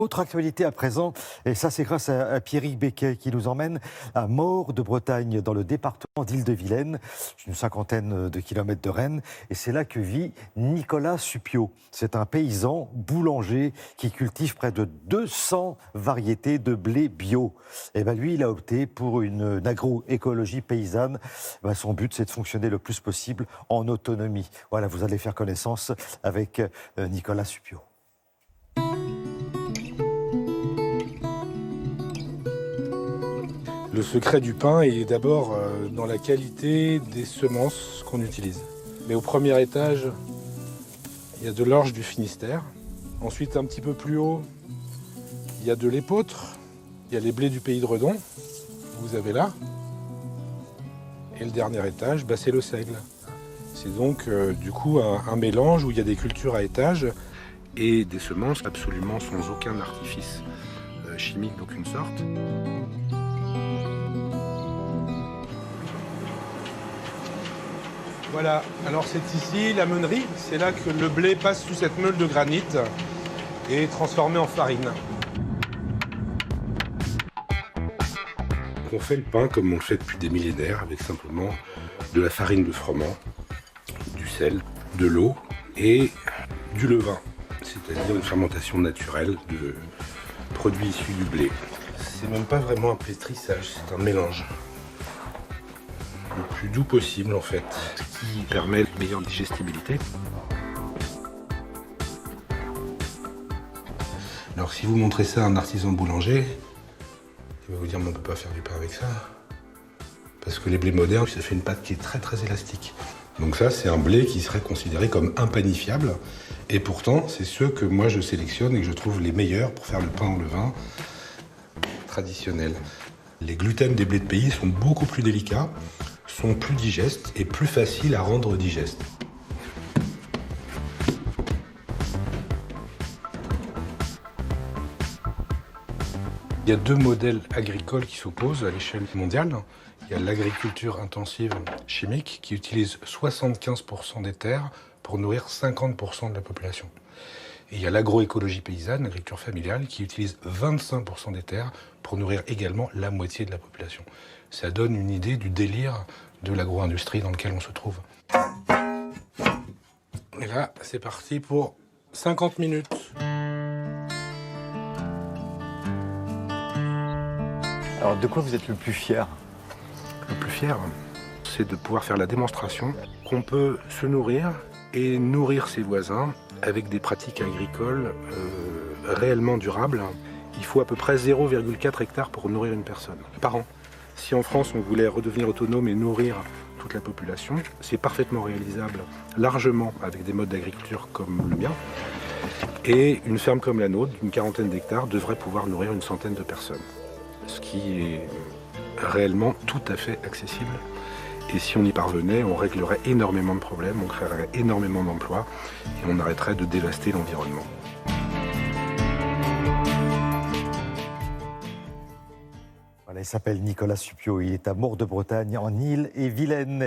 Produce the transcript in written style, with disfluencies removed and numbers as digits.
Autre actualité à présent, et ça c'est grâce à Pierrick Becquet qui nous emmène à Maure de Bretagne dans le département d'Ille-de-Vilaine, une cinquantaine de kilomètres de Rennes, et c'est là que vit Nicolas Suppiot. C'est un paysan boulanger qui cultive près de 200 variétés de blé bio. Et ben lui, il a opté pour une agroécologie paysanne. Son but, c'est de fonctionner le plus possible en autonomie. Voilà, vous allez faire connaissance avec Nicolas Suppiot. Le secret du pain est d'abord dans la qualité des semences qu'on utilise. Mais au premier étage, il y a de l'orge du Finistère. Ensuite, un petit peu plus haut, il y a de l'épeautre. Il y a les blés du pays de Redon, vous avez là. Et le dernier étage, c'est le seigle. C'est donc du coup un mélange où il y a des cultures à étage et des semences absolument sans aucun artifice chimique d'aucune sorte. Voilà, alors c'est ici la meunerie, c'est là que le blé passe sous cette meule de granit et est transformé en farine. On fait le pain comme on le fait depuis des millénaires, avec simplement de la farine de froment, du sel, de l'eau et du levain, c'est-à-dire une fermentation naturelle de produits issus du blé. C'est même pas vraiment un pétrissage, c'est un mélange. Le plus doux possible en fait, ce qui permet une meilleure digestibilité. Alors si vous montrez ça à un artisan boulanger, il va vous dire mais on ne peut pas faire du pain avec ça. Parce que les blés modernes, ça fait une pâte qui est très très élastique. Donc ça c'est un blé qui serait considéré comme impanifiable. Et pourtant c'est ceux que moi je sélectionne et que je trouve les meilleurs pour faire le pain au levain traditionnel. Les gluten des blés de pays sont beaucoup plus délicats, sont plus digestes et plus faciles à rendre digestes. Il y a deux modèles agricoles qui s'opposent à l'échelle mondiale. Il y a l'agriculture intensive chimique qui utilise 75% des terres pour nourrir 50% de la population. Et il y a l'agroécologie paysanne, l'agriculture familiale, qui utilise 25% des terres pour nourrir également la moitié de la population. Ça donne une idée du délire de l'agro-industrie dans lequel on se trouve. Et là, c'est parti pour 50 minutes. Alors, de quoi vous êtes le plus fier? Le plus fier, c'est de pouvoir faire la démonstration qu'on peut se nourrir et nourrir ses voisins avec des pratiques agricoles réellement durables. Il faut à peu près 0,4 hectares pour nourrir une personne par an. Si en France on voulait redevenir autonome et nourrir toute la population, c'est parfaitement réalisable largement avec des modes d'agriculture comme le mien. Et une ferme comme la nôtre, d'une quarantaine d'hectares, devrait pouvoir nourrir une centaine de personnes. Ce qui est réellement tout à fait accessible. Et si on y parvenait, on réglerait énormément de problèmes, on créerait énormément d'emplois et on arrêterait de dévaster l'environnement. Voilà, il s'appelle Nicolas Suppiot, il est à Maure de Bretagne, en Ille-et-Vilaine.